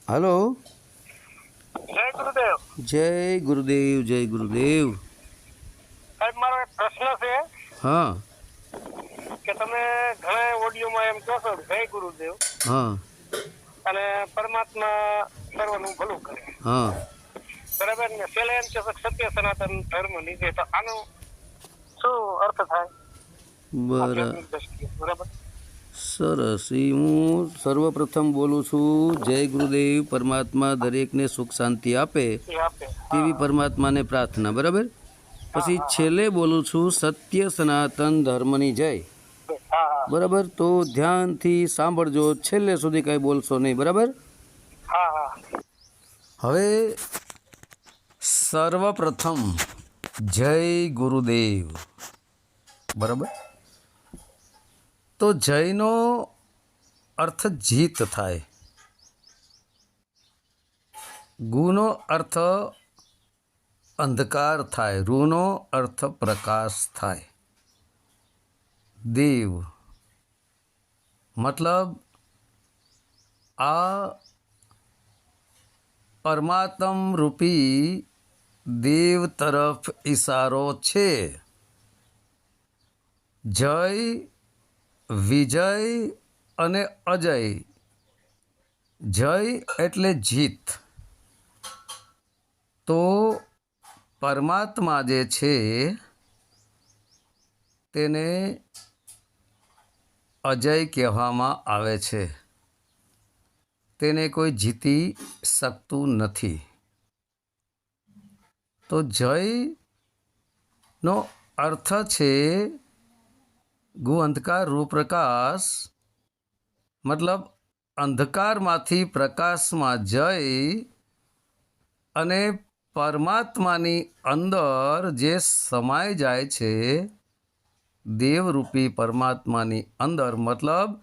Hello. જય ગુરુદેવ. જય ગુરુદેવ, જય ગુરુદેવ. સાહેબ, મારો એક પ્રશ્ન છે હા. કે તમે ઘણા ઓડિયોમાં એમ કહો છો જય ગુરુદેવ હા. અને પરમાત્મા સર્વનું ભલું કરે, હા. બરાબર ને? છેલ્લે એમ કે સત્ય સનાતન ધર્મ નીચે, તો આનો શું અર્થ થાય આધ્યાત્મિક દ્રષ્ટિએ? બરાબર. સરસ. હું સર્વપ્રથમ બોલું છું, જય ગુરુદેવ. પરમાત્મા દરેકને સુખ શાંતિ આપે એ આપે. તેવી પરમાત્માને પ્રાર્થના. બરાબર. પછી છેલ્લે બોલું છું, સત્ય સનાતન ધર્મની જય. હા. બરાબર. તો ધ્યાનથી સાંભળજો, છેલ્લે સુધી કાંઈ બોલશો નહીં. બરાબર. હા. હવે સર્વપ્રથમ જય ગુરુદેવ. બરાબર. તો જયનો અર્થ જીત થાય, ગુનો અર્થ અંધકાર થાય, રૂનો અર્થ પ્રકાશ થાય. દેવ મતલબ આ પરમાત્મ રૂપી દેવ તરફ ઈશારો છે. જય, વિજય અને અજય. જય એટલે જીત. તો પરમાત્મા જે છે તેને અજય કહેવામાં આવે છે. તેને કોઈ જીતી શકતું નથી. તો જયનો અર્થ છે ગુ અંધકાર રૂ પ્રકાશ, મતલબ અંધકારમાંથી પ્રકાશમાં જય અને પરમાત્માની અંદર જે સમાઈ જાય છે દેવરૂપી પરમાત્માની અંદર. મતલબ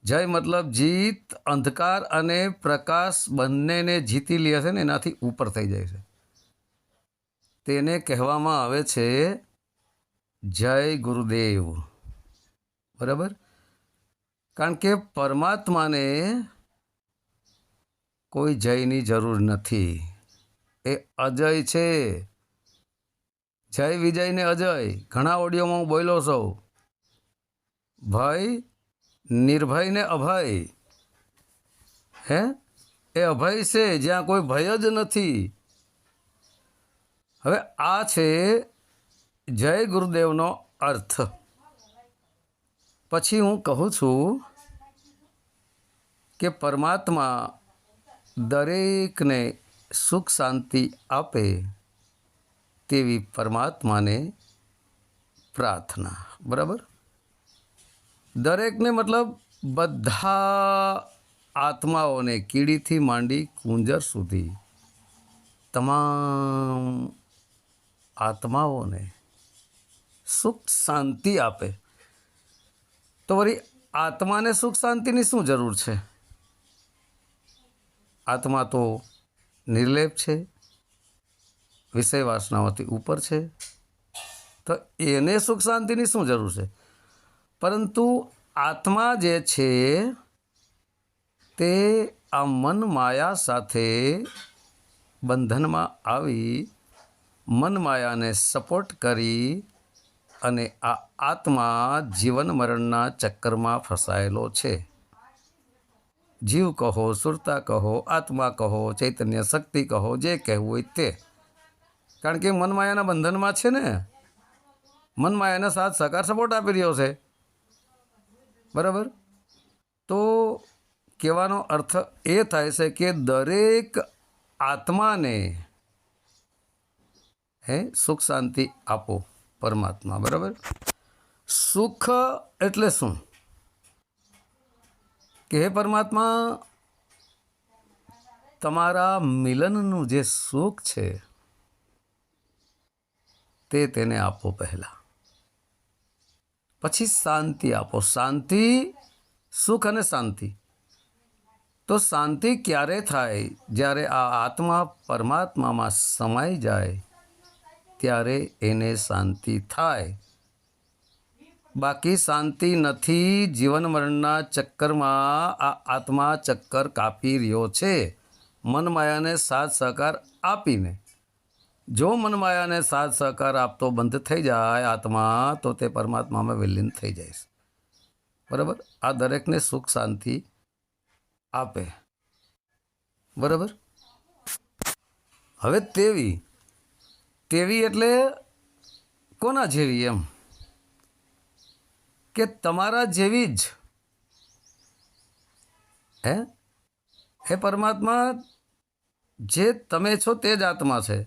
જય મતલબ જીત. અંધકાર અને પ્રકાશ બંનેને જીતી લે છે ને, એનાથી ઉપર થઈ જાય છે. તેને કહેવામાં આવે છે જય ગુરુદેવ. બરાબર. કારણ કે પરમાત્માને કોઈ જયની જરૂર નથી. એ અજય છે. જય, વિજય ને અજય. ઘણા ઓડિયોમાં હું બોલ્યો છું. ભય, નિર્ભય ને અભય. હે, એ અભય છે જ્યાં કોઈ ભય જ નથી. હવે આ છે જય ગુરુદેવનો અર્થ. પછી હું કહું છું કે પરમાત્મા દરેકને સુખ શાંતિ આપે તેવી પરમાત્માને પ્રાર્થના. બરાબર. દરેકને મતલબ બધા આત્માઓને, કીડીથી માંડી કુંજર સુધી તમામ આત્માઓને સુખ શાંતિ આપે. તો વળી આત્માને સુખ શાંતિની શું જરૂર છે? આત્મા તો નિર્લેપ છે, વિષય વાસનાઓથી ઉપર છે, તો એને સુખ શાંતિની શું જરૂર છે? પરંતુ આત્મા જે છે તે આ મન માયા સાથે બંધનમાં આવી મન માયાને સપોર્ટ કરી અને આ આત્મા જીવન મરણના ચક્કરમાં ફસાયેલો છે. જીવ કહો, સુરતા કહો, આત્મા કહો, ચૈતન્ય શક્તિ કહો, જે કહેવું હોય તે. કારણ કે મનમાયાના બંધનમાં છે ને, મનમાયાના સાથ સહકાર સપોર્ટ આપી રહ્યો છે. બરાબર. તો કહેવાનો અર્થ એ થાય છે કે દરેક આત્માને સુખ શાંતિ આપો પરમાત્મા. બરાબર. સુખ એટલે શું? કે હે પરમાત્મા, તમારા મિલનનું જે સુખ છે તે તેને આપો પહેલા. પછી શાંતિ આપો. શાંતિ, સુખ અને શાંતિ. તો શાંતિ ક્યારે થાય? જ્યારે આ આત્મા પરમાત્મામાં સમાઈ જાય ત્યારે એને શાંતિ થાય. બાકી શાંતિ નથી. જીવન મરણના ચક્કરમાં આ આત્મા ચક્કર કાપી રહ્યો છે. મનમાયાને સાથ સહકાર આપીને. જો મનમાયાને સાથ સહકાર આપતો બંધ થઈ જાય આત્મા, તો તે પરમાત્મામાં વિલીન થઈ જાય. બરાબર? આ દરેકને સુખ શાંતિ આપે. બરાબર? હવે તેવી એટલે કોના જેવી? એમ કે તમારા જેવી જ. હે પરમાત્મા જે તમે છો તે જ આત્મા છે.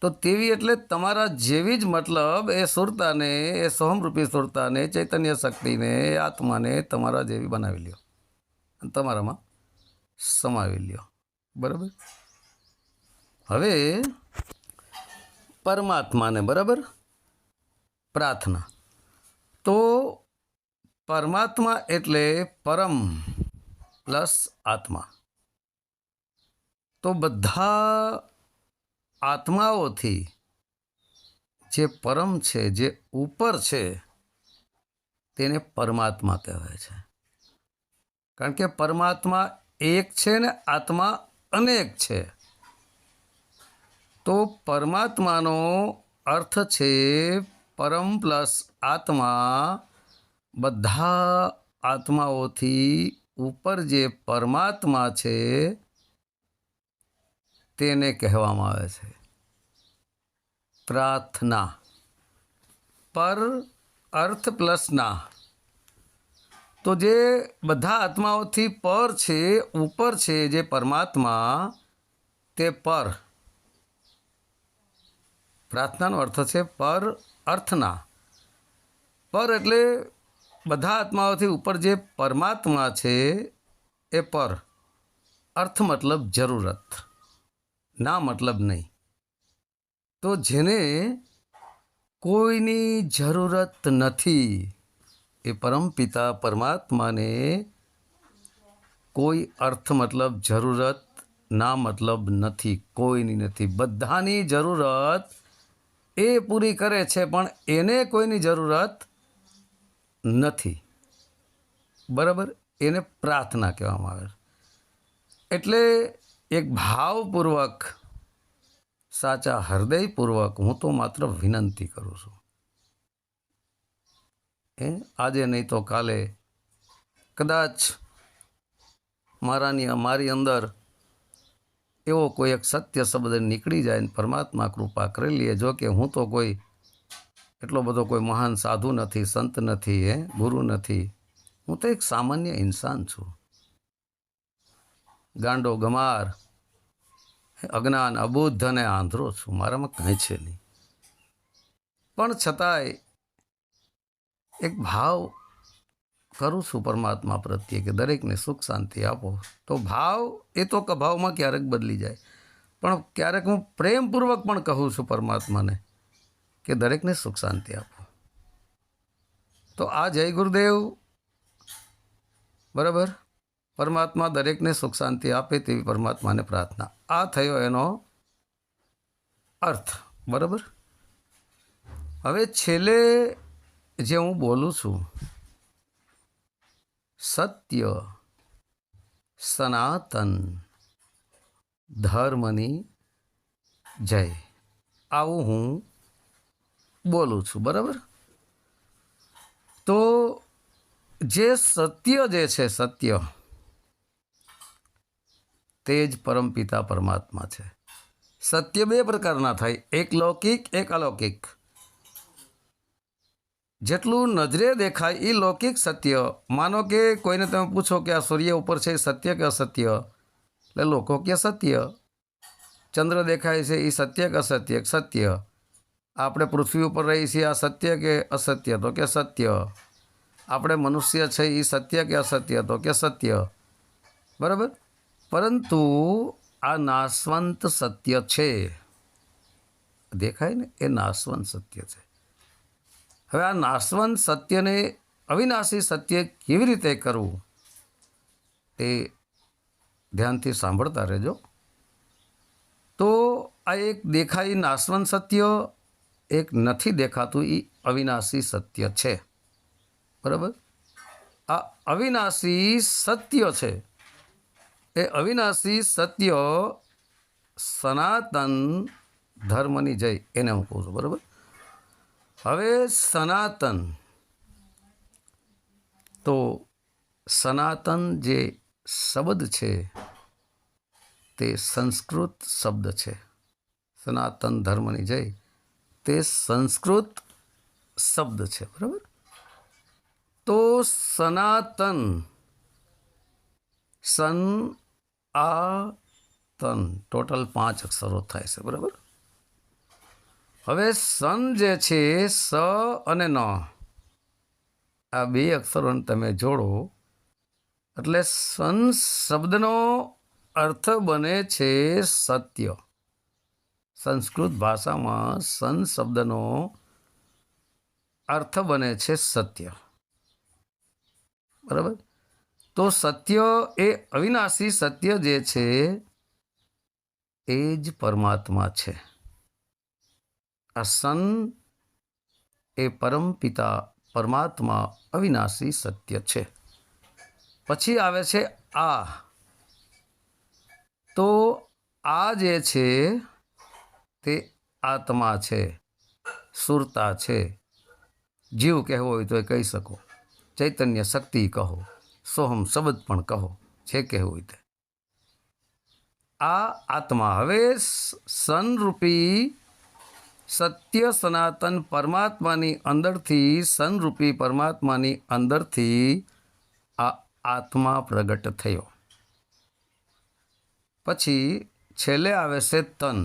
તો તેવી એટલે તમારા જેવી જ, મતલબ એ સુરતાને, એ સોહમરૂપી સુરતાને, ચૈતન્ય શક્તિને, એ આત્માને તમારા જેવી બનાવી લ્યો અને તમારામાં સમાવી લ્યો. બરાબર? હવે પરમાત્માને, બરાબર, પ્રાર્થના. તો પરમાત્મા એટલે પરમ પ્લસ આત્મા. તો બધા આત્માઓથી જે પરમ છે, જે ઉપર છે, તેને પરમાત્મા કહેવાય છે. કારણ કે પરમાત્મા એક છે ને આત્મા અનેક છે. તો પરમાત્માનો અર્થ છે પરમ પ્લસ આત્મા. બધા આત્માઓથી ઉપર જે પરમાત્મા છે તેને કહેવામાં આવે છે પ્રાર્થના. પર અર્થ પ્લસ ના. તો જે બધા આત્માઓથી પર છે, ઉપર છે, જે પરમાત્મા, તે પર. પ્રાર્થનાનો અર્થ છે પર અર્થના. પર એટલે બધા આત્માઓથી ઉપર જે પરમાત્મા છે એ પર. અર્થ મતલબ જરૂરત, ના મતલબ નહીં. તો જેને કોઈની જરૂરત નથી, એ પરમપિતા પરમાત્માને કોઈ અર્થ મતલબ જરૂરત, ના મતલબ નથી, કોઈની નથી. બધાની જરૂરત એ પૂરી કરે છે, પણ એને કોઈની જરૂરત નથી. બરાબર? એને પ્રાર્થના કહેવામાં આવે. એટલે એક ભાવપૂર્વક, સાચા હૃદયપૂર્વક હું તો માત્ર વિનંતી કરું છું. આજે નહીં તો કાલે કદાચ મારી અંદર એવો કોઈ એક સત્ય શબ્દ નીકળી જાય ને પરમાત્મા કૃપા કરી લે. જો કે હું તો કોઈ એટલો બધો કોઈ મહાન સાધુ નથી, સંત નથી, ગુરુ નથી. હું તો એક સામાન્ય ઇન્સાન છું. ગાંડો, ગમાર, અજ્ઞાન, અબુદ્ધ અને આંધળો છું. મારામાં કંઈ છે નહીં. પણ છતાંય એક ભાવ કરું છું પરમાત્મા પ્રત્યે કે દરેકને સુખ શાંતિ આપો. તો ભાવ એ તો કભાવમાં ક્યારેક બદલી જાય, પણ ક્યારેક હું પ્રેમપૂર્વક પણ કહું છું પરમાત્માને કે દરેકને સુખ શાંતિ આપો. તો આ જય ગુરુદેવ. બરાબર? પરમાત્મા દરેકને સુખ શાંતિ આપે તેવી પરમાત્માને પ્રાર્થના. આ થયો એનો અર્થ. બરાબર? હવે છેલ્લે જે હું બોલું છું, સત્ય સનાતન ધર્મની જય, આવું હું બોલું છું. બરાબર? તો જે સત્ય જે છે, સત્ય તે જ પરમપિતા પરમાત્મા છે. સત્ય બે પ્રકારના થાય, એક લૌકિક, એક અલૌકિક. જેટલું નજરે દેખાય એ લૌકિક સત્ય. માનો કે કોઈને તમે પૂછો કે આ સૂર્ય ઉપર છે એ સત્ય કે અસત્ય, એટલે લોકો કે સત્ય. ચંદ્ર દેખાય છે એ સત્ય કે અસત્ય? સત્ય. આપણે પૃથ્વી ઉપર રહીએ છીએ, આ સત્ય કે અસત્ય? તો કે સત્ય. આપણે મનુષ્ય છે એ સત્ય કે અસત્ય? તો કે સત્ય. બરાબર? પરંતુ આ નાશવંત સત્ય છે, દેખાય ને, એ નાશવંત સત્ય છે. હવે આ નાશવંત સત્યને અવિનાશી સત્ય કેવી રીતે કરવું એ ધ્યાનથી સાંભળતા રહેજો. તો આ એક દેખાય નાશવંત સત્ય, એક નથી દેખાતું એ અવિનાશી સત્ય છે. બરાબર? આ અવિનાશી સત્ય છે એ અવિનાશી સત્ય સનાતન ધર્મની જય, એને હું કહું છું. બરાબર. હવે સનાતન, તો સનાતન જે શબ્દ છે તે સંસ્કૃત શબ્દ છે. સનાતન ધર્મની જય તે સંસ્કૃત શબ્દ છે. બરાબર. તો સનાતન, સન આ તન, ટોટલ 5 અક્ષરો થાય છે. બરાબર. હવે સન જે છે, સ અને ન, આ 2 અક્ષરોને તમે જોડો એટલે સન શબ્દનો અર્થ બને છે સત્ય. સંસ્કૃત ભાષામાં સન શબ્દનો અર્થ બને છે સત્ય. બરાબર. તો સત્ય એ અવિનાશી સત્ય જે છે એ જ પરમાત્મા છે. આ સન એ પરમપિતા પરમાત્મા અવિનાશી સત્ય છે. પછી આવે છે આ. તો આ જે છે તે આત્મા છે, સુરતા છે. જીવ કહેવો હોય તો એ કહી શકો, ચૈતન્ય શક્તિ કહો, સોહમ શબ્દ પણ કહો, જે કહેવું હોય તે. આ આત્મા. હવે સનરૂપી સત્ય સનાતન પરમાત્માની અંદરથી, સનરૂપી પરમાત્માની અંદરથી આ આત્મા પ્રગટ થયો. પછી છેલ્લે આવે છે તન.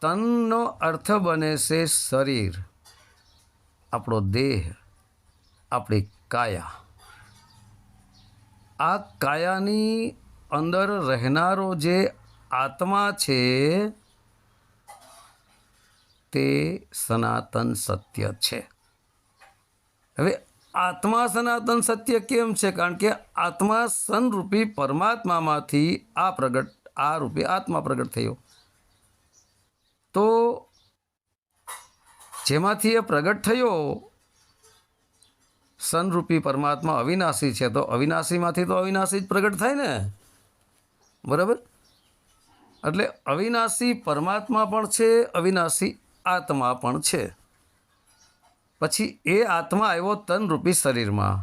તનનો અર્થ બને છે શરીર, આપણો દેહ, આપણી કાયા. આ કાયાની અંદર રહેનારો જે આત્મા છે તે સનાતન સત્ય છે. હવે આત્મા સનાતન સત્ય કેમ છે? કારણ કે આત્મા સનરૂપી પરમાત્મામાંથી આ રૂપે આત્મા પ્રગટ થયો. તો જેમાંથી એ પ્રગટ થયો, સનરૂપી પરમાત્મા અવિનાશી છે, તો અવિનાશીમાંથી તો અવિનાશી જ પ્રગટ થાય ને. બરાબર. એટલે અવિનાશી પરમાત્મા પણ છે, અવિનાશી આત્મા પણ છે. પછી એ આત્મા આવ્યો તનરૂપી શરીરમાં.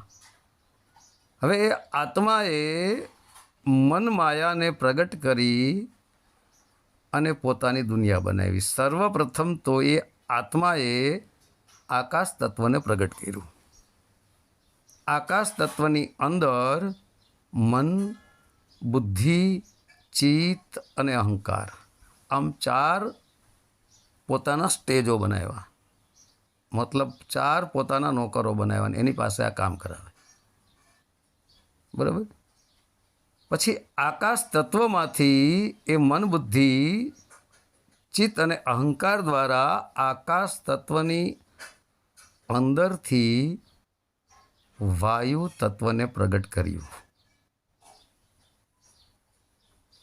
હવે એ આત્માએ મન માયાને પ્રગટ કરી અને પોતાની દુનિયા બનાવી. સર્વપ્રથમ તો એ આત્માએ આકાશ તત્વને પ્રગટ કર્યું. આકાશ તત્વની અંદર મન, બુદ્ધિ, ચિત્ત અને અહંકાર, આમ 4 પોતાના સ્ટેજો બનાવ્યા. મતલબ 4 પોતાના નોકરો બનાવ્યા, એની પાસે આ કામ કરાવે. બરાબર. પછી આકાશ તત્વમાંથી એ મન, બુદ્ધિ, ચિત્ત અને અહંકાર દ્વારા આકાશ તત્વની અંદરથી વાયુ તત્વને પ્રગટ કર્યું.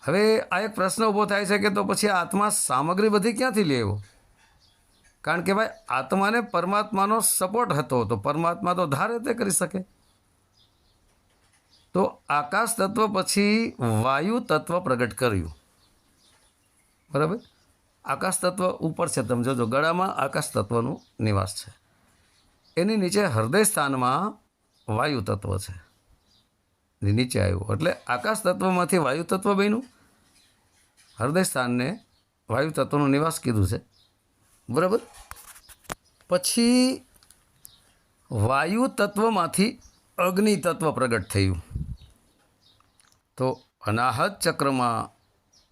હવે આ એક પ્રશ્ન ઊભો થાય છે કે તો પછી આત્મા સામગ્રી બધી ક્યાંથી લેવો? કારણ કે ભાઈ આત્માને પરમાત્માનો સપોર્ટ હતો, તો પરમાત્મા તો ધારે તે કરી શકે. તો આકાશ તત્વ પછી વાયુ તત્વ પ્રગટ કર્યું. બરાબર. આકાશ તત્વ ઉપર છે, તમે જોજો ગળામાં આકાશ તત્વનું નિવાસ છે. એની નીચે હૃદય સ્થાનમાં વાયુ તત્વ છે, નીચે આવ્યું એટલે આકાશ તત્વમાંથી વાયુ તત્વ બન્યું. હૃદય સ્થાનને વાયુ તત્વનો નિવાસ કીધું છે. બરાબર. પછી વાયુ તત્વમાંથી અગ્નિ તત્વ પ્રગટ થયું. તો અનાહત ચક્રમાં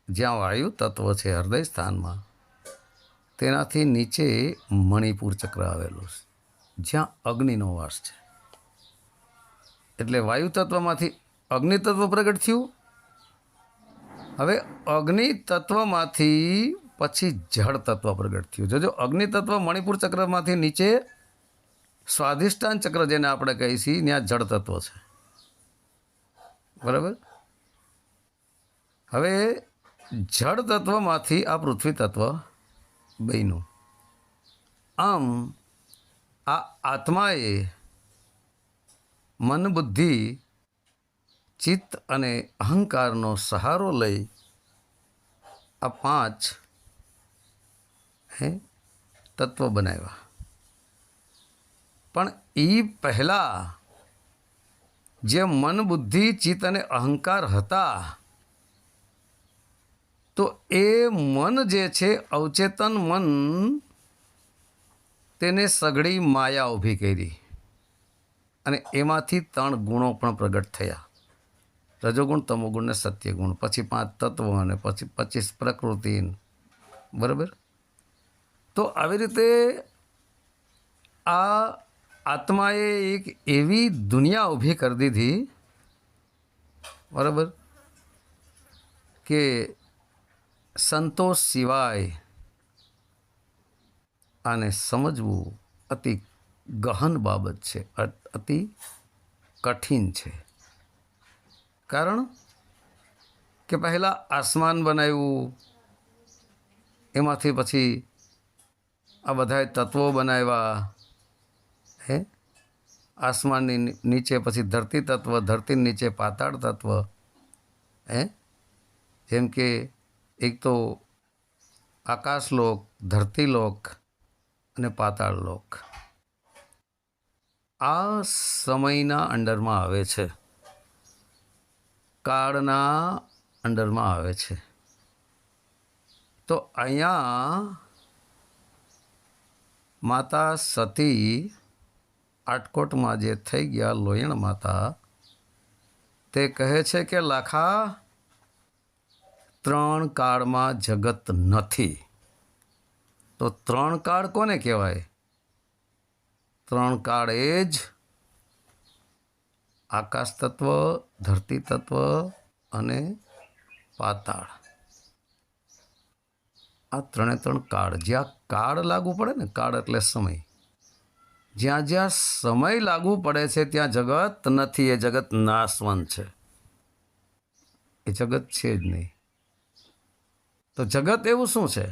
જ્યાં વાયુ તત્વ છે હૃદય સ્થાનમાં, તેનાથી નીચે મણિપુર ચક્ર આવેલું છે, જ્યાં અગ્નિનો વાસ છે. એટલે વાયુ તત્વમાંથી અગ્નિ તત્વ પ્રગટ થયું. હવે અગ્નિ તત્વમાંથી પછી જળ તત્વ પ્રગટ થયું. જોજો અગ્નિ તત્વ મણિપુર ચક્રમાંથી નીચે સ્વાધિષ્ઠાન ચક્ર જેને આપણે કહીએ છીએ, ત્યાં જળ તત્વ છે. બરાબર. હવે જળ તત્વમાંથી આ પૃથ્વી તત્વ બન્યું. આમ આ આત્માએ મન, બુદ્ધિ, ચિત્ત અને અહંકારનો સહારો લઈ આ 5 તત્વ બનાવ્યા. પણ એ પહેલાં જે મન, બુદ્ધિ, ચિત્ત અને અહંકાર હતા, તો એ મન જે છે, અવચેતન મન, તેને સઘળી માયા ઊભી કરી અને એમાંથી 3 ગુણો પણ પ્રગટ થયા: રજોગુણ, તમોગુણ ને સત્યગુણ. પછી 5 તત્વો અને પછી 25 પ્રકૃતિ. બરાબર? તો આવી રીતે આ આત્માએ એક એવી દુનિયા ઊભી કરી દીધી, બરાબર, કે સંતોષ સિવાય આને સમજવું અતિ ગહન બાબત છે, અતિ કઠિન છે. કારણ કે પહેલાં આસમાન બનાવ્યું, એમાંથી પછી આ બધાય તત્વો બનાવ્યા, આસમાનની નીચે પછી ધરતી તત્વ, ધરતી નીચે પાતાળ તત્વ. જેમ કે એક તો આકાશલોક, ધરતીલોક અને પાતાળ લોક. આ સમયના અંડરમાં આવે છે, કાળના અંડરમાં આવે છે. તો અહીંયા માતા સતી આટકોટમાં જે થઈ ગયા લોયણ માતા, તે કહે છે કે લાખા 3 કાળમાં જગત નથી. તો 3 કાળ કોને કહેવાય? 3 કાળ એ જ આકાશ તત્વ, ધરતી તત્વ અને પાતાળ. આ 3 કાળ. જ્યાં કાળ લાગુ પડે ને, કાળ એટલે સમય, જ્યાં જ્યાં સમય લાગુ પડે છે ત્યાં જગત નથી. એ જગત નાશવંત છે, એ જગત છે જ નહીં. તો જગત એવું શું છે?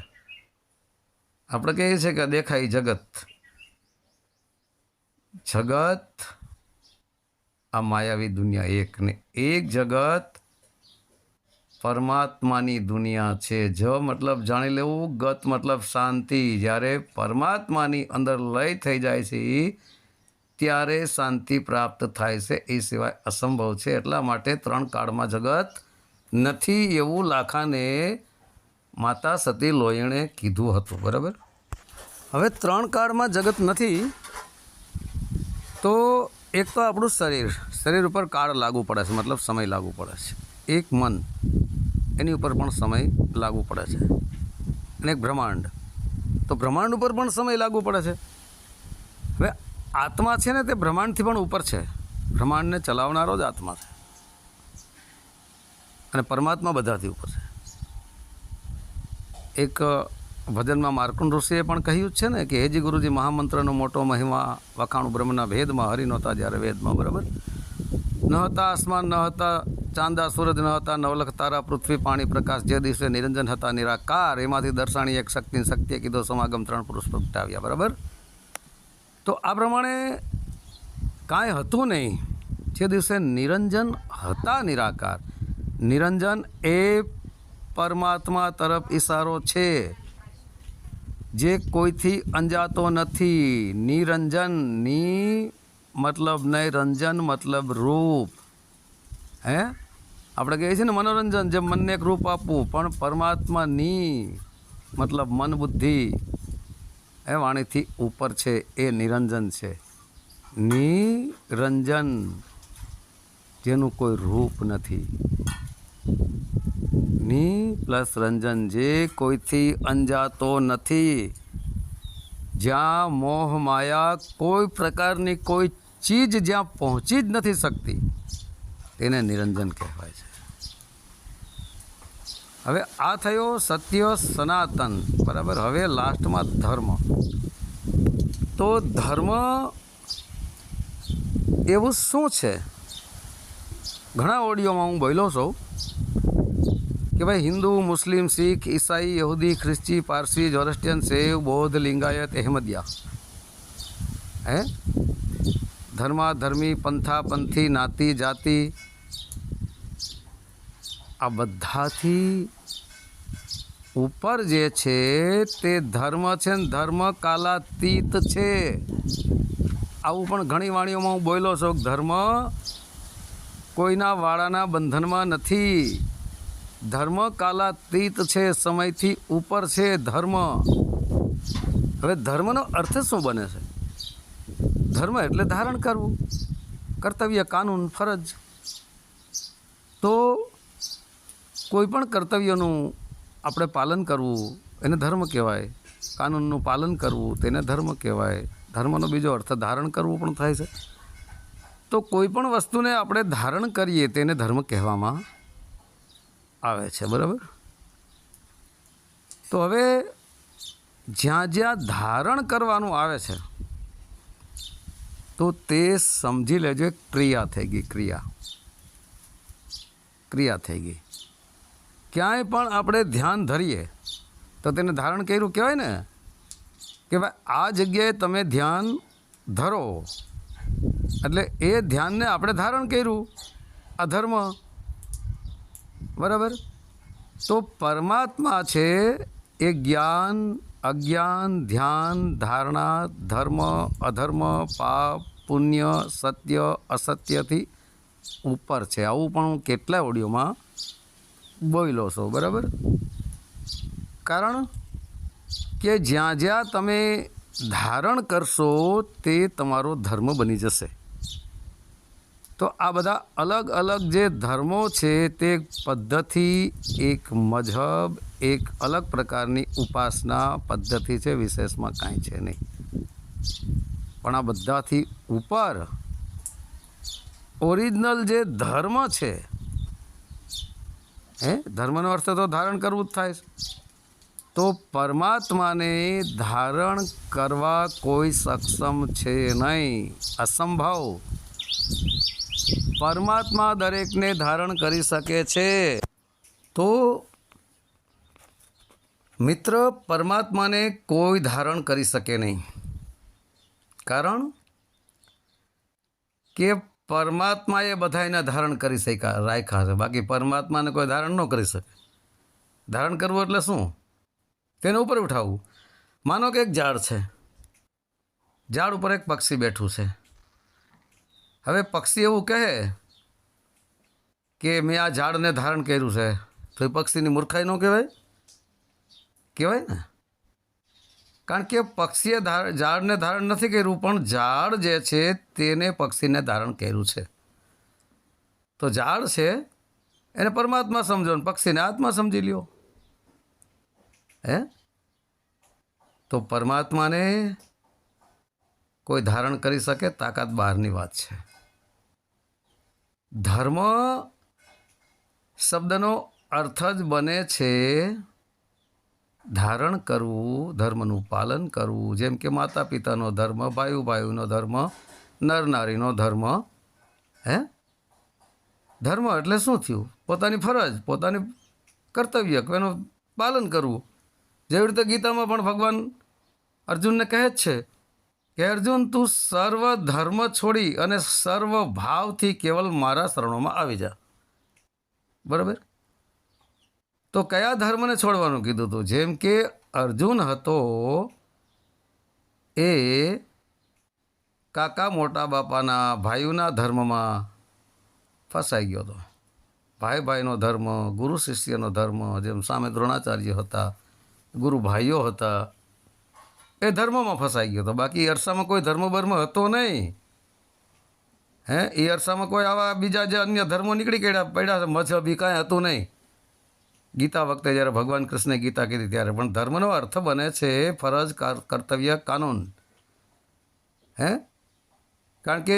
આપણે કહીએ છીએ કે દેખાય જગત. જગત આ માયાવી દુનિયા એક ને એક જગત પરમાત્માની દુનિયા છે. જ મતલબ જાણી લેવું, ગત મતલબ શાંતિ. જ્યારે પરમાત્માની અંદર લય થઈ જાય છે ત્યારે શાંતિ પ્રાપ્ત થાય છે, એ સિવાય અસંભવ છે. એટલા માટે 3 કાળમાં જગત નથી એવું લાખાને માતા સતી લોયણે કીધું હતું. બરાબર? હવે 3 કાળમાં જગત નથી, તો એક તો આપણું શરીર ઉપર કાળ લાગુ પડે છે, મતલબ સમય લાગુ પડે છે. એક મન, એની ઉપર પણ સમય લાગુ પડે છે. અને એક બ્રહ્માંડ, તો બ્રહ્માંડ ઉપર પણ સમય લાગુ પડે છે. હવે આત્મા છે ને, તે બ્રહ્માંડથી પણ ઉપર છે. બ્રહ્માંડને ચલાવનારો જ આત્મા છે, અને પરમાત્મા બધાથી ઉપર છે. એક ભજનમાં માર્કંડ ઋષિએ પણ કહ્યું જ છે ને કે હેજી ગુરુજી મહામંત્રનો મોટો મહિમા, વખાણું બ્રહ્મના ભેદમાં, હરિ નહોતા જ્યારે વેદમાં. બરાબર? ન હતા આસમાન, ન હતા ચાંદા સૂરજ, ન હતા નવલખ તારા, પૃથ્વી પાણી પ્રકાશ, જે દિવસે નિરંજન હતા નિરાકાર. એમાંથી દર્શાણી એક શક્તિએ કીધો સમાગમ, 3 પુરુષ પ્રગટાવ્યા. બરાબર? તો આ પ્રમાણે કાંઈ હતું નહીં, જે દિવસે નિરંજન હતા નિરાકાર. નિરંજન એ પરમાત્મા તરફ ઈશારો છે, જે કોઈથી અંજાતો નથી. નિરંજન, ની મતલબ નૈરંજન મતલબ રૂપ. આપણે કહીએ છીએ ને મનોરંજન, જેમ મનને એક રૂપ આપવું, પણ પરમાત્મા ની મતલબ મન, બુદ્ધિ, એ વાણીથી ઉપર છે, એ નિરંજન છે. નિરંજન, જેનું કોઈ રૂપ નથી. ની પ્લસ રંજન, જે કોઈથી અંજાતો નથી. જ્યાં મોહ માયા કોઈ પ્રકારની કોઈ ચીજ જ્યાં પહોંચી જ નથી શકતી, તેને નિરંજન કહેવાય છે. હવે આ થયો સત્ય, સનાતન. બરાબર? હવે લાસ્ટમાં ધર્મ. તો ધર્મ એવું શું છે? ઘણા ઓડિયોમાં હું બોલ્યો છું કે ભાઈ હિન્દુ, મુસ્લિમ, શીખ, ઈસાઈ, યહૂદી, ખ્રિસ્તી, પારસી, જોરસ્ટિયન, શૈવ, બૌદ્ધ, લિંગાયત, અહેમદિયા, ધર્મા ધર્મી, પંથા પંથી, નાતી જાતિ, આ બધાથી ઉપર જે છે તે ધર્મ છે ને ધર્મ કાલાતીત છે. આવું પણ ઘણી વાણીઓમાં હું બોલ્યો છું કે ધર્મ કોઈના વાળાના બંધનમાં નથી. ધર્મ કાલાતીત છે, સમયથી ઉપર છે ધર્મ. હવે ધર્મનો અર્થ શું બને છે? ધર્મ એટલે ધારણ કરવું, કર્તવ્ય, કાનૂન, ફરજ. તો કોઈ પણ કર્તવ્યનું આપણે પાલન કરવું એને ધર્મ કહેવાય. કાનૂનનું પાલન કરવું તેને ધર્મ કહેવાય. ધર્મનો બીજો અર્થ ધારણ કરવું પણ થાય છે. તો કોઈ પણ વસ્તુને આપણે ધારણ કરીએ તેને ધર્મ કહેવામાં આવે છે. બરાબર? તો હવે જ્યાં જ્યાં ધારણ કરવાનું આવે છે તો તે સમજી લેજો ક્રિયા થઈ ગઈ. ક્રિયા થઈ ગઈ. ક્યાંય પણ આપણે ધ્યાન ધરીએ તો તેને ધારણ કર્યું કહેવાય ને, કે ભાઈ આ જગ્યાએ તમે ધ્યાન ધરો એટલે એ ધ્યાનને આપણે ધારણ કર્યું, આ ધર્મ. બરાબર? તો પરમાત્મા છે એ જ્ઞાન, અજ્ઞાન, ધ્યાન, ધારણા, ધર્મ, અધર્મ, પાપ, પુણ્ય, સત્ય, અસત્યથી ઉપર છે. આવું પણ હું કેટલાય ઓડિયોમાં બોલ્યો છો. બરાબર? કારણ કે જ્યાં જ્યાં તમે ધારણ કરશો તે તમારો ધર્મ બની જશે. તો આ બધા અલગ અલગ જે ધર્મો છે તે પદ્ધતિ, એક મજહબ, એક અલગ પ્રકારની ઉપાસના પદ્ધતિ છે, વિશેષમાં કાંઈ છે નહીં. પણ આ બધાથી ઉપર ઓરિજિનલ જે ધર્મ છે, ધર્મનો અર્થ તો ધારણ કરવું જ થાય છે. તો પરમાત્માને ધારણ કરવા કોઈ સક્ષમ છે નહીં, અસંભવ. પરમાત્મા દરેકને ધારણ કરી શકે છે. તો મિત્ર, પરમાત્માને કોઈ ધારણ કરી શકે નહીં. કારણ કે પરમાત્માએ બધાને ધારણ કરી રાખ્યા છે. બાકી પરમાત્માને કોઈ ધારણ ન કરી શકે. ધારણ કરવું એટલે શું? તેને ઉપર ઉઠાવવું. માનો કે એક ઝાડ છે, ઝાડ ઉપર એક પક્ષી બેઠું છે. હવે પક્ષી એવું કહે કે મેં આ ઝાડને ધારણ કર્યું છે, તો એ પક્ષીની મૂર્ખાઈ ન કહેવાય? કહેવાય ને. કારણ કે પક્ષીએ ઝાડને ધારણ નથી કર્યું, પણ ઝાડ જે છે તેને પક્ષીને ધારણ કર્યું છે. તો ઝાડ છે એને પરમાત્મા સમજો ને પક્ષીને આત્મા સમજી લ્યો. તો પરમાત્માને કોઈ ધારણ કરી શકે, તાકાત બહારની વાત છે. ધર્મ શબ્દનો અર્થ જ બને છે ધારણ કરવું, ધર્મનું પાલન કરવું. જેમ કે માતા પિતાનો ધર્મ, ભાઈ ભાઈનો ધર્મ, નર નારીનો ધર્મ. ધર્મ એટલે શું થયું? પોતાની ફરજ, પોતાની કર્તવ્ય, એનું પાલન કરવું. જેવી રીતે ગીતામાં પણ ભગવાન અર્જુનને કહે જ છે કે અર્જુન, તું સર્વ ધર્મ છોડી અને સર્વ ભાવથી કેવલ મારા શરણોમાં આવી જા. બરાબર? તો કયા ધર્મને છોડવાનું કીધું હતું? જેમ કે અર્જુન હતો એ કાકા મોટા બાપાના ભાઈઓના ધર્મમાં ફસાઈ ગયો હતો. ભાઈ ભાઈનો ધર્મ, ગુરુ શિષ્યનો ધર્મ, જેમ સામે દ્રોણાચાર્ય હતા, ગુરુ ભાઈઓ હતા, એ ધર્મમાં ફસાઈ ગયો હતો. બાકી અરસામાં કોઈ ધર્મ બર્મ હતો નહીં. એ અરસામાં કોઈ આવા બીજા જે અન્ય ધર્મો નીકળી પડ્યા છે, મજહબ એ કાંઈ હતું નહીં. ગીતા વખતે જ્યારે ભગવાન કૃષ્ણે ગીતા કીધી ત્યારે પણ ધર્મનો અર્થ બને છે ફરજ, કર્તવ્ય, કાનૂન. કારણ કે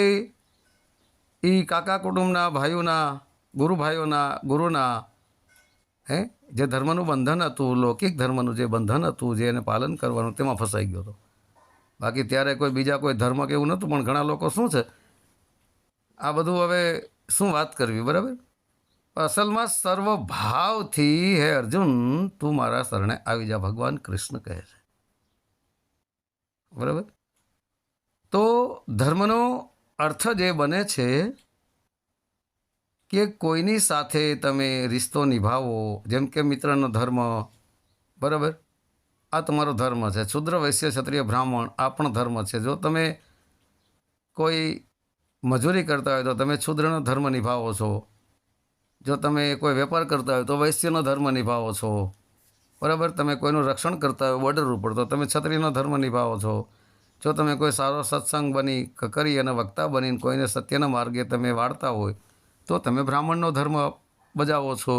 એ કાકા કુટુંબના ભાઈઓના, ગુરુના જે ધર્મનું બંધન હતું, લૌકિક ધર્મનું જે બંધન હતું, જે એને પાલન કરવાનું, તેમાં ફસાઈ ગયો હતો. બાકી ત્યારે કોઈ બીજા કોઈ ધર્મ કે એવું નહોતું. પણ ઘણા લોકો શું છે, આ બધું હવે શું વાત કરવી. બરાબર? અસલમાં સર્વભાવથી હે અર્જુન તું મારા શરણે આવી જા, ભગવાન કૃષ્ણ કહે છે. બરાબર? તો ધર્મનો અર્થ જે બને છે કે કોઈની સાથે તમે રિશ્તો નિભાવો, જેમ કે મિત્રનો ધર્મ, બરાબર, આ તમારો ધર્મ છે. શુદ્ર, વૈશ્ય, ક્ષત્રિય, બ્રાહ્મણ આ પણ ધર્મ છે. જો તમે કોઈ મજૂરી કરતા હોય તો તમે શુદ્રનો ધર્મ નિભાવો છો. જો તમે કોઈ વેપાર કરતા હોય તો વૈશ્યનો ધર્મ નિભાવો છો, બરાબર. તમે કોઈનું રક્ષણ કરતા હોય બોર્ડર ઉપર તો તમે ક્ષત્રિયનો ધર્મ નિભાવો છો. જો તમે કોઈ સારો સત્સંગ કરી અને વક્તા બનીને કોઈને સત્યના માર્ગે તમે વાળતા હોય તો તમે બ્રાહ્મણનો ધર્મ બજાવો છો.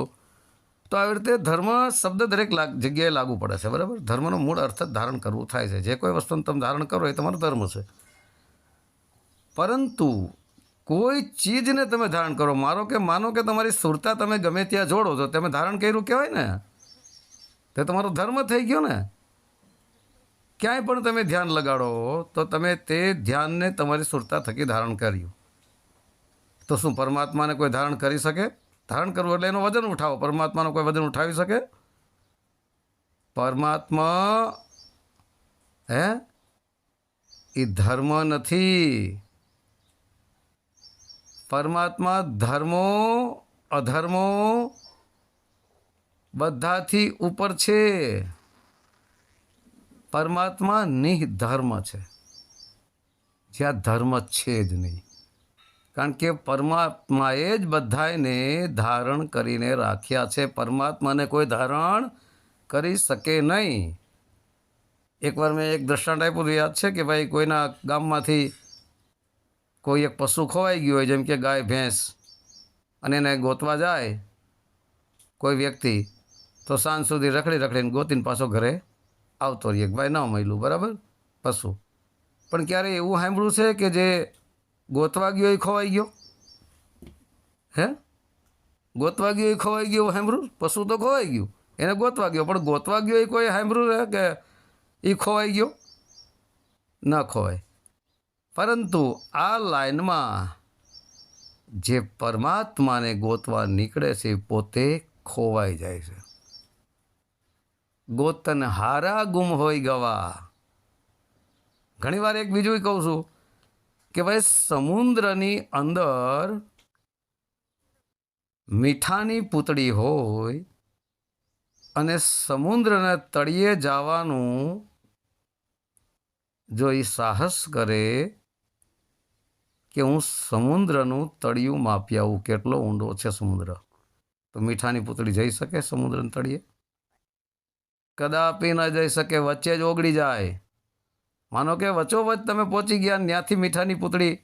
તો આવી રીતે ધર્મ શબ્દ દરેક જગ્યાએ લાગુ પડે છે, બરાબર. ધર્મનો મૂળ અર્થ જ ધારણ કરવું થાય છે. જે કોઈ વસ્તુનું તમે ધારણ કરો એ તમારો ધર્મ છે. પરંતુ કોઈ ચીજને તમે ધારણ કરો, માનો કે તમારી સુરતા તમે ગમે ત્યાં જોડો છો, તમે ધારણ કર્યું કહેવાય ને, તે તમારો ધર્મ થઈ ગયો ને. ક્યાંય પણ તમે ધ્યાન લગાડો તો તમે તે ધ્યાનને તમારી સુરતા થકી ધારણ કર્યું. તો શું પરમાત્માને કોઈ ધારણ કરી શકે? ધારણ કરવું એટલે એનું વજન ઉઠાવો. પરમાત્માનું કોઈ વજન ઉઠાવી શકે? પરમાત્મા એ ધર્મ નથી. પરમાત્મા ધર્મો અધર્મો બધાથી ઉપર છે. પરમાત્મા નિર્ધર્મ છે, જ્યાં ધર્મ છે જ નહીં. કારણ કે પરમાત્માએ જ બધાને ધારણ કરીને રાખ્યા છે. પરમાત્માને કોઈ ધારણ કરી શકે નહીં. એકવાર મેં એક દ્રષ્ટાંત આપ્યું યાદ છે કે ભાઈ કોઈના ગામમાંથી કોઈ એક પશુ ખોવાઈ ગયું હોય, જેમ કે ગાય ભેંસ, અને એને ગોતવા જાય કોઈ વ્યક્તિ, તો સાંજ સુધી રખડીને ગોતીને પાછો ઘરે આવતો રહીએ. ભાઈ ન મળ્યું, બરાબર, પશુ. પણ ક્યારે એવું સાંભળ્યું છે કે જે ગોતવા ગયો એ ખોવાઈ ગયો? ગોતવા ગયો એ ખોવાઈ ગયો સાંભળ્યું? પશુ તો ખોવાઈ ગયું, એને ગોતવા ગયો, પણ ગોતવા ગયો એ કોઈ સાંભળ્યું કે એ ખોવાઈ ગયો? ન ખોવાય. પરંતુ આ લાઈનમાં જે પરમાત્માને ગોતવા નીકળે છે એ પોતે ખોવાઈ જાય છે. ગોતન હારા ગુમ હોય ગવા. ઘણીવાર એક બીજું કહું છું કે ભાઈ સમુદ્રની અંદર મીઠાની પૂતળી હોય અને સમુદ્રના તળિયે જવાનું જો એ સાહસ કરે કે હું સમુદ્રનું તળિયું માપી આવું, કેટલો ઊંડો છે સમુદ્ર, તો મીઠાની પૂતળી જઈ શકે સમુદ્રના તળિયે? કદાપી ન જઈ શકે. વચ્ચે જ ઓગળી જાય. માનો કે વચ્ચોવચ્ચ તમે પહોંચી ગયા, ત્યાંથી મીઠાની પૂતળી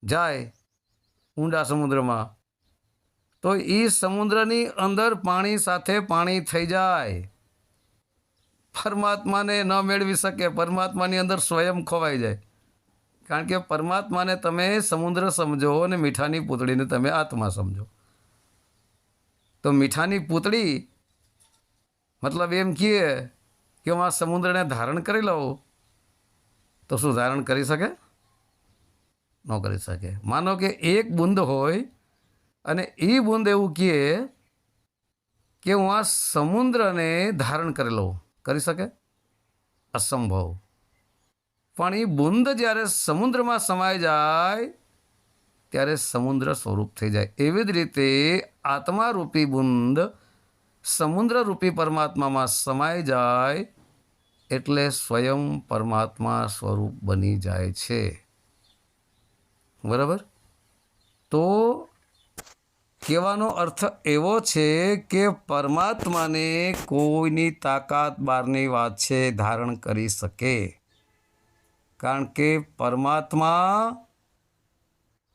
જાય ઊંડા સમુદ્રમાં, તો એ સમુદ્રની અંદર પાણી સાથે પાણી થઈ જાય. પરમાત્માને ન મેળવી શકે. પરમાત્માની અંદર સ્વયં ખોવાઈ જાય. કારણ કે પરમાત્માને તમે સમુદ્ર સમજો અને મીઠાની પૂતળીને તમે આત્મા સમજો. તો મીઠાની પૂતળી મતલબ એમ કહે કે હું આ સમુદ્રને ધારણ કરી લઉં, તો શું ધારણ કરી શકે? ન કરી શકે. માનો કે એક બુંદ હોય અને એ બુંદ એવું કહે કે હું આ સમુદ્રને ધારણ કરી લઉં, કરી શકે? અસંભવ. પણ એ બુંદ જ્યારે સમુદ્રમાં સમાઈ જાય ત્યારે સમુદ્ર સ્વરૂપ થઈ જાય. એવી જ રીતે આત્મારૂપી બુંદ સમુદ્રરૂપી પરમાત્મામાં સમાઈ જાય એટલે સ્વયં પરમાત્મા સ્વરૂપ બની જાય છે, બરાબર. તો કહેવાનો અર્થ એવો છે કે પરમાત્માને કોઈની તાકાત બહારની વાત છે ધારણ કરી શકે. કારણ કે પરમાત્મા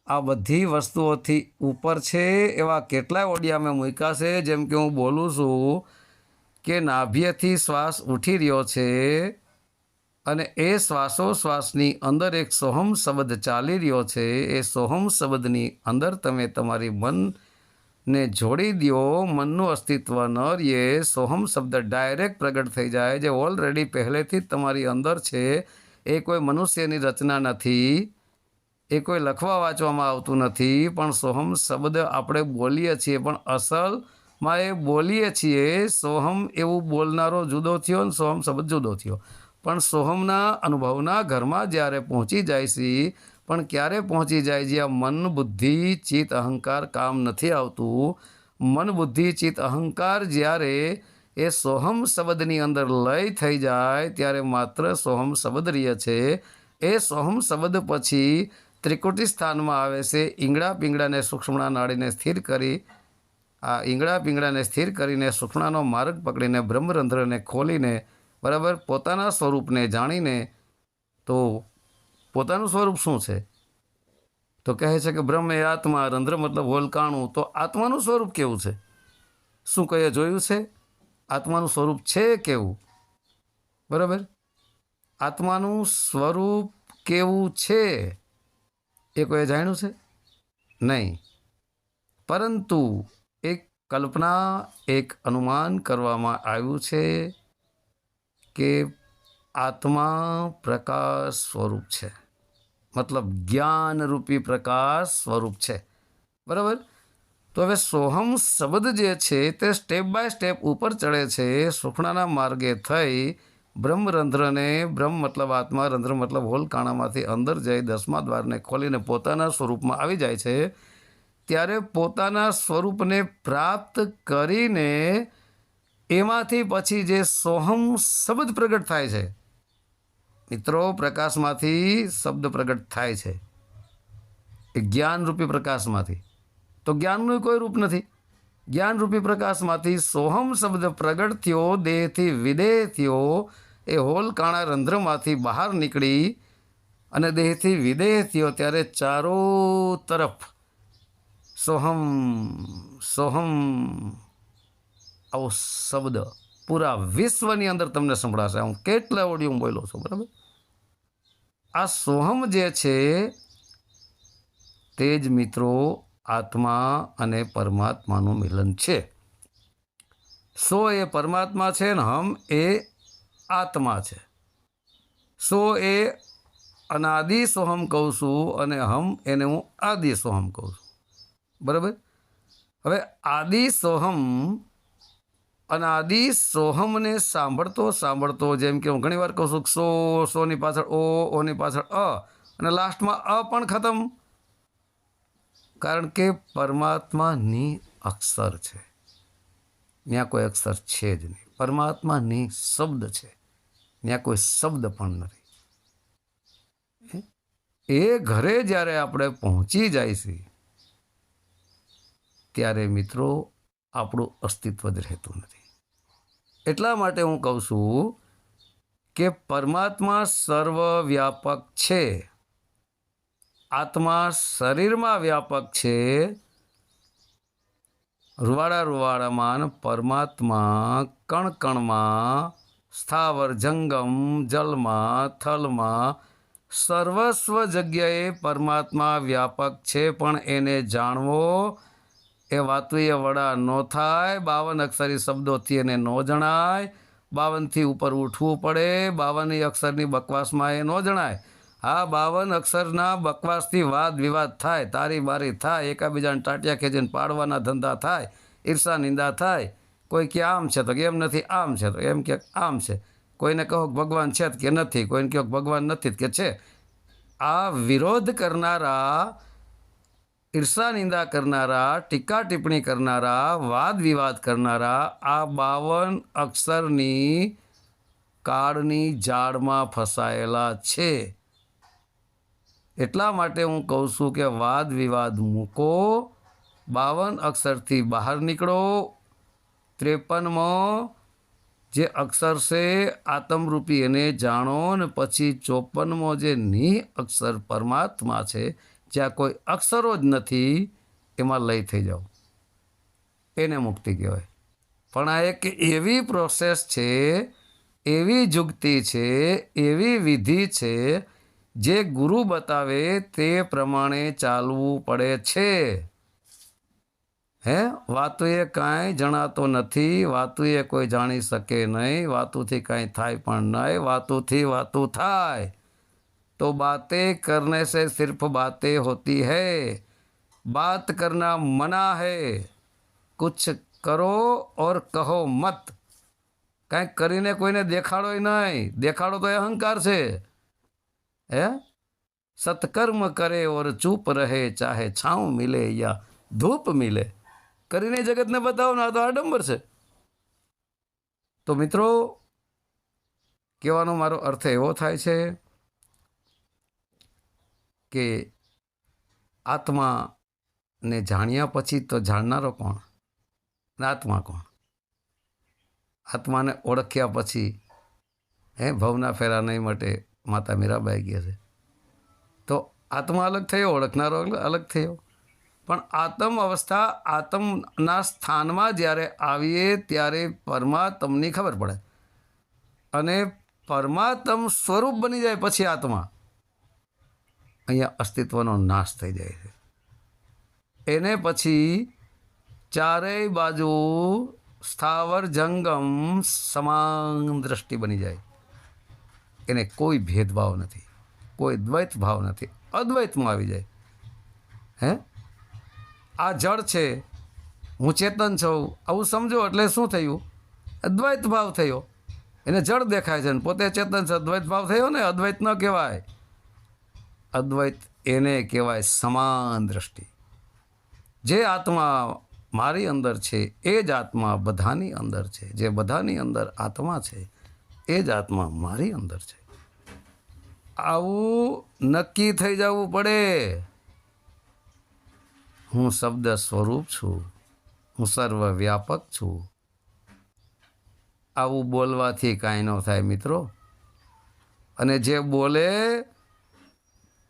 આ બધી વસ્તુઓથી ઉપર છે. એવા કેટલાય ઓડિયા મેં મૂક્યા છે. જેમ કે હું બોલું છું કે નાભ્યથી શ્વાસ ઉઠી રહ્યો છે અને એ શ્વાસોશ્વાસની અંદર એક સોહમ શબ્દ ચાલી રહ્યો છે. એ સોહમ શબ્દની અંદર તમે તમારી મનને જોડી દો. મનનું અસ્તિત્વ ન રહે. સોહમ શબ્દ ડાયરેક્ટ પ્રગટ થઈ જાય, જે ઓલરેડી પહેલેથી જ તમારી અંદર છે. એ કોઈ મનુષ્યની રચના નથી, એ કોઈ લખવા વાંચવામાં આવતું નથી. પણ સોહમ શબ્દ આપણે બોલીએ છીએ, પણ અસલમાં એ બોલીએ છીએ. સોહમ એવું બોલનારો જુદો થયો અને સોહમ શબ્દ જુદો થયો. પણ સોહમના અનુભવના ઘરમાં જ્યારે પહોંચી જાય છે પણ ક્યારે પહોંચી જાય જ્યાં મન બુદ્ધિ ચિત્ત અહંકાર કામ નથી આવતું. મન બુદ્ધિ ચિત્ત અહંકાર જ્યારે એ સોહમ શબ્દની અંદર લય થઈ જાય ત્યારે માત્ર સોહમ શબ્દ રહે છે. એ સોહમ શબ્દ પછી ત્રિકુટી સ્થાનમાં આવે છે. ઈંગડા પિંગળાને સૂક્ષ્મણા નાડીને સ્થિર કરી, આ ઈંગડા પિંગળાને સ્થિર કરીને સૂક્ષ્મણાનો માર્ગ પકડીને બ્રહ્મરંધ્રને ખોલીને બરાબર પોતાના સ્વરૂપને જાણીને, તો પોતાનું સ્વરૂપ શું છે? તો કહે છે કે બ્રહ્મ એ આત્મા, રંધ્ર મતલબ હોલકાણું. તો આત્માનું સ્વરૂપ કેવું છે? શું કહીએ જોયું છે? આત્માનું સ્વરૂપ છે કેવું? બરાબર, આત્માનું સ્વરૂપ કેવું છે એ કોઈએ જાણ્યું છે? નહીં. પરંતુ એક કલ્પના, એક અનુમાન કરવામાં આવ્યું છે કે આત્મા પ્રકાશ સ્વરૂપ છે, મતલબ જ્ઞાનરૂપી પ્રકાશ સ્વરૂપ છે. બરાબર. તો હવે સોહમ શબ્દ જે છે તે સ્ટેપ બાય સ્ટેપ ઉપર ચડે છે. સુખણાના માર્ગે થઈ બ્રહ્મરંધ્રને, બ્રહ્મ મતલબ આત્મા, રંધ્ર મતલબ હોલકાણામાંથી અંદર જઈ 10મા દ્વારને ખોલીને પોતાના સ્વરૂપમાં આવી જાય છે. ત્યારે પોતાના સ્વરૂપને પ્રાપ્ત કરીને એમાંથી પછી જે સોહમ શબ્દ પ્રગટ થાય છે મિત્રો, પ્રકાશમાંથી શબ્દ પ્રગટ થાય છે એ જ્ઞાનરૂપી પ્રકાશમાંથી. તો જ્ઞાનનું કોઈ રૂપ નથી. જ્ઞાનરૂપી પ્રકાશમાંથી સોહમ શબ્દ પ્રગટ થયો, દેહથી વિદેહ થયો. એ હોલકાણા રંધ્રમાંથી બહાર નીકળી અને દેહથી વિદેહ થયો ત્યારે ચારો તરફ સોહમ સોહમ આવો શબ્દ પૂરા વિશ્વની અંદર તમને સંભળાશે. હું કેટલા ઓડિયો બોલ્યો છું. બરાબર. આ સોહમ જે છે તે જ મિત્રો આત્મા અને પરમાત્માનું મિલન છે. સો એ પરમાત્મા છે ને હમ એ આત્મા છે. સો એ અનાદિ સોહમ કહું છું અને હમ એને હું આદિ સોહમ કહું છું. બરાબર. હવે આદિ સોહમ, અનાદિ સોહમને સાંભળતો સાંભળતો, જેમ કે હું ઘણી વાર કહું છું સો, સોની પાછળ ઓ, ઓની પાછળ અ અને લાસ્ટમાં અ પણ ખતમ. કારણ કે પરમાત્માની અક્ષર છે, ત્યાં કોઈ અક્ષર છે જ નહીં. પરમાત્માની શબ્દ છે, ત્યાં કોઈ શબ્દ પણ નથી. એ ઘરે જ્યારે આપણે પહોંચી જાય છે ત્યારે મિત્રો આપણું અસ્તિત્વ જ રહેતું નથી. એટલા માટે હું કહું છું કે પરમાત્મા સર્વવ્યાપક છે. આત્મા શરીરમાં વ્યાપક છે. રૂવાડામાં, પરમાત્મા કણ કણમાં, સ્થાવર જંગમ, જલમાં, થલમાં, સર્વસ્વ જગ્યાએ પરમાત્મા વ્યાપક છે. પણ એને જાણવો એ વાતુએ વડા ન થાય. 52 અક્ષરી શબ્દોથી એને ન જણાય. 52થી ઉપર ઉઠવું પડે. 52 અક્ષરની બકવાસમાં એ ન જણાય. હા, 52 અક્ષરના બકવાસથી વાદ વિવાદ થાય, તારી બારી થાય, એકાબીજાને ટાટિયા ખેંચીને પાડવાના ધંધા થાય, ઈર્ષા નિંદા થાય. કોઈ કે આમ છે તો કે એમ નથી, આમ છે તો એમ કે આમ છે. કોઈને કહો ભગવાન છે કે નથી, કોઈને કહો ભગવાન નથી કે છે. આ વિરોધ કરનારા, ઈર્ષા નિંદા કરનારા, ટીકા ટિપ્પણી કરનારા, વાદ વિવાદ કરનારા આ 52 અક્ષરની કાળની જાળમાં ફસાયેલા છે. એટલા માટે હું કહું છું કે વાદ વિવાદ મૂકો, 52 અક્ષરથી બહાર નીકળો. 53મો જે અક્ષર છે આત્મરૂપી એને જાણો ને પછી 54મો જે નિ અક્ષર પરમાત્મા છે, જ્યાં કોઈ અક્ષરો જ નથી, એમાં લય થઈ જાઓ. એને મુક્તિ કહેવાય. પણ આ એક એવી પ્રોસેસ છે, એવી જુગતી છે, એવી વિધિ છે, જે ગુરુ બતાવે તે પ્રમાણે ચાલવું પડે છે. વાતુએ કાંઈ જણાતો નથી. વાતુએ કોઈ જાણી શકે નહીં. વાતુથી કાંઈ થાય પણ નહીં. વાતુથી વાતું થાય तो बातें करने से सिर्फ बातें होती है. बात करना मना है. कुछ करो और कहो मत. કંઈક કરીને કોઈને દેખાડો નહીં. દેખાડો તો એ અહંકાર છે. સત્કર્મ કરે ઓર ચૂપ રહે, ચાહે છાંવ મિલે યા ધૂપ મિલે. કરીને જગતને બતાવો ને, આ તો આડંબર છે. તો મિત્રો, કહેવાનો મારો અર્થ એવો થાય છે કે આત્માને જાણ્યા પછી તો જાણનારો કોણ ને આત્મા કોણ? આત્માને ઓળખ્યા પછી ભવના ફેરા નહીં માટે માતા મીરાબાઈ કહે છે. તો આત્મા અલગ થયો, ઓળખનારો અલગ થયો. પણ આત્મ અવસ્થા, આત્મના સ્થાનમાં જ્યારે આવીએ ત્યારે પરમાત્મની ખબર પડે. અને પરમાત્મ સ્વરૂપ બની જાય પછી આત્મા, અહીંયા અસ્તિત્વનો નાશ થઈ જાય છે. એને પછી ચારેય બાજુ સ્થાવર જંગમ સમાન દ્રષ્ટિ બની જાય. એને કોઈ ભેદભાવ નથી, કોઈ દ્વૈત ભાવ નથી, અદ્વૈતમાં આવી જાય. આ જળ છે, હું ચેતન છું, આવું સમજો એટલે શું થયું? અદ્વૈત ભાવ થયો. એને જળ દેખાય છે ને પોતે ચેતન છે, અદ્વૈત ભાવ થયો ને. અદ્વૈત ન કહેવાય. અદ્વૈત એને કહેવાય સમાન દ્રષ્ટિ. જે આત્મા મારી અંદર છે એ જ આત્મા બધાની અંદર છે. જે બધાની અંદર આત્મા છે એ જ આત્મા મારી અંદર છે. આવું નક્કી થઈ જવું પડે. હું શબ્દ સ્વરૂપ છું, હું સર્વવ્યાપક છું. આવું બોલવાથી કાંઈ ન થાય મિત્રો. અને જે બોલે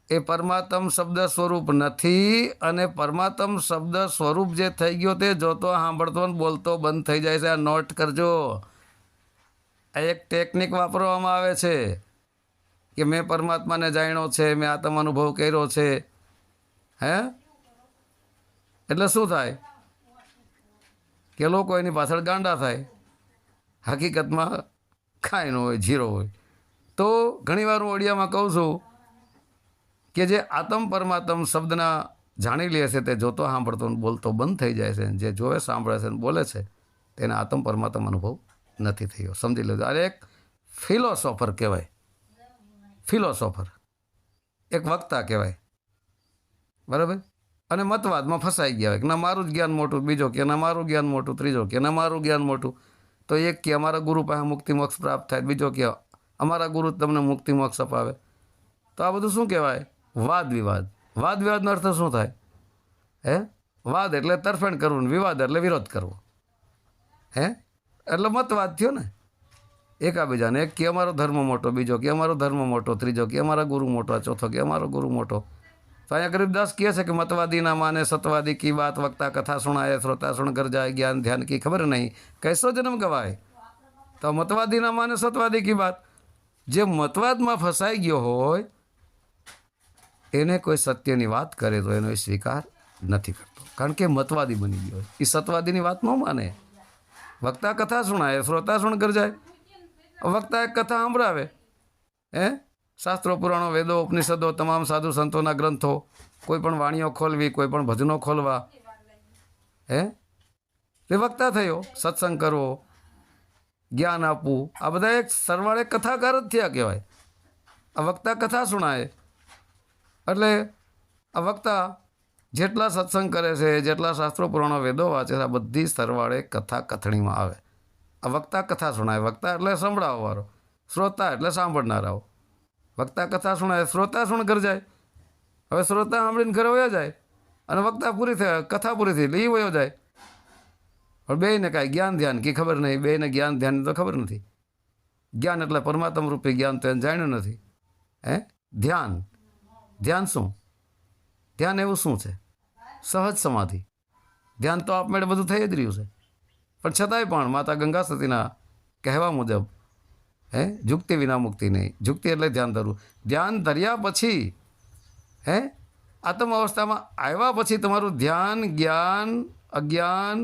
એ પરમાત્મ શબ્દ સ્વરૂપ નથી. અને પરમાત્મ શબ્દ સ્વરૂપ જે થઈ ગયો તે જોતો, સાંભળતો ને બોલતો બંધ થઈ જાય છે. આ નોટ કરજો. આ એક ટેકનિક વાપરવામાં આવે છે કે મેં પરમાત્માને જાણ્યો છે, મેં આત્મ અનુભવ કર્યો છે. એટલે શું થાય કે લોકો એની પાછળ ગાંડા થાય. હકીકતમાં કાંઈ ન હોય, ઝીરો હોય. તો ઘણીવાર હું ઓડિયામાં કહું છું કે જે આત્મ પરમાત્મ શબ્દના જાણી લે છે તે જોતો, સાંભળતો ને બોલતો બંધ થઈ જાય છે. જે જોવે, સાંભળે છે ને બોલે છે તેને આત્મ પરમાત્મ અનુભવ નથી થયો. સમજી લેજો. આ એક ફિલોસોફર કહેવાય. ફિલોસોફર એક વક્તા કહેવાય. બરાબર? અને મતવાદમાં ફસાઈ ગયા હોય કે ના મારું જ જ્ઞાન મોટું, બીજો કે ના મારું જ્ઞાન મોટું, ત્રીજો કે ના મારું જ્ઞાન મોટું. તો એક કે અમારા ગુરુ પાસે મુક્તિ મોક્ષ પ્રાપ્ત થાય, બીજો કે અમારા ગુરુ તમને મુક્તિ મોક્ષ અપાવે. તો આ બધું શું કહેવાય? વાદ વિવાદ. વાદ વિવાદનો અર્થ શું થાય? વાદ એટલે તરફેણ કરવું, વિવાદ એટલે વિરોધ કરવો. એટલે મતવાદ થયો ને એકાબીજાને. એક કે અમારો ધર્મ મોટો, બીજો કે અમારો ધર્મ મોટો, ત્રીજો કે અમારા ગુરુ મોટો, ચોથો કે અમારો ગુરુ મોટો. તો અહીંયા ગરીબદાસ કહે છે કે मतवादी ना माने सतवादी की बात, वक्ता कथा सुनाए श्रोता सुन कर जाए, ज्ञान ध्यान की खबर नहीं, कैसो जन्म गवाए. તો मतवादी ना माने सतवादी की बात. જે મતવાદમાં ફસાઈ ગયો હોય એને કોઈ સત્યની વાત કરે તો એનો સ્વીકાર નથી કરતો, કારણ કે મતવાદી બની ગયો. એ સતવાદીની વાત ન માને. વક્તા કથા સુણાય, શ્રોતા સુણ કર જાય. વક્તા એક કથા સાંભળાવે. શાસ્ત્રો, પુરાણો, વેદો, ઉપનિષદો, તમામ સાધુ સંતોના ગ્રંથો, કોઈ પણ વાણીઓ ખોલવી, કોઈ પણ ભજનો ખોલવા. તે વક્તા થયો. સત્સંગ કરવો, જ્ઞાન આપવું, આ બધા એક સરવાળે કથાકાર જ થયા કહેવાય. આ વક્તા કથા સુણાય એટલે આ વક્તા જેટલા સત્સંગ કરે છે, જેટલા શાસ્ત્રો, પુરાણો, વેદો વાંચે છે, આ બધી સરવાળે કથા કથણીમાં આવે. આ વક્તા કથા સુણાય. વક્તા એટલે સંભળાવવાળો, શ્રોતા એટલે સાંભળનારાઓ. વક્તા કથા સુણાય, શ્રોતા સુણ કર જાય. હવે શ્રોતા સાંભળીને ઘરે વયો જાય અને વક્તા પૂરી થઈ, કથા પૂરી થઈ એટલે એ વયો જાય. પણ બેયને કાંઈ જ્ઞાન ધ્યાન કી ખબર નહીં. બેયને જ્ઞાન ધ્યાનની તો ખબર નથી. જ્ઞાન એટલે પરમાત્મ રૂપી જ્ઞાન તો એને જાણ્યું નથી. ધ્યાન, ધ્યાન શું? ધ્યાન એવું શું છે? સહજ સમાધિ. ધ્યાન તો આપમેળે બધું થઈ જ રહ્યું છે. પણ છતાંય પણ માતા ગંગા સતીના કહેવા મુજબ જુક્તિ વિના મુક્તિ નહીં. જુક્તિ એટલે ધ્યાન ધરવું. ધ્યાન ધર્યા પછી આત્મ અવસ્થામાં આવ્યા પછી તમારું ધ્યાન, જ્ઞાન, અજ્ઞાન,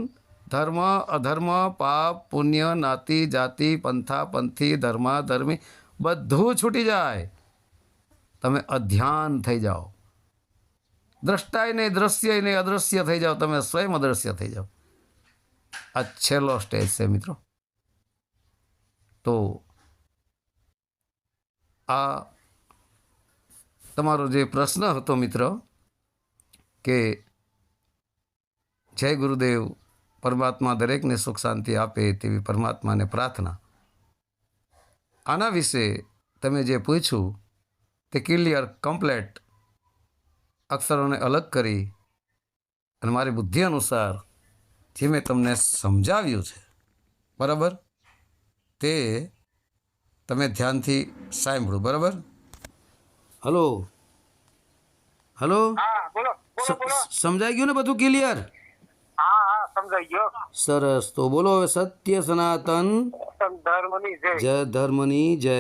ધર્મ, અધર્મ, પાપ, પુણ્ય, નાતિ, જાતિ, પંથા, પંથી, ધર્મા, ધર્મી બધું છૂટી જાય. તમે અધ્યાન થઈ જાઓ. દ્રષ્ટાય નહીં, દ્રશ્ય નહીં, અદૃશ્ય થઈ જાઓ. તમે સ્વયં અદૃશ્ય થઈ જાઓ. આ છેલ્લો સ્ટેજ છે મિત્રો. તો આ તમારો જે પ્રશ્ન હતો મિત્ર કે જય ગુરુદેવ, પરમાત્મા દરેકને સુખ શાંતિ આપે તેવી પરમાત્માને પ્રાર્થના, આના વિશે તમે જે પૂછ્યું તે ક્લિયર કમ્પ્લેટ અક્ષરોને અલગ કરી અને મારી બુદ્ધિ અનુસાર જે મેં તમને સમજાવ્યું છે, બરાબર, તે તમે ધ્યાનથી સાંભળો. બરાબર. હલો હલો, હા બોલો બોલો બોલો. સમજાઈ ગયું ને બધું ક્લિયર? હા હા સમજાઈ ગયો. સરસ. તો બોલો હવે સત્ય સનાતન ધર્મની જય. જય ધર્મની જય.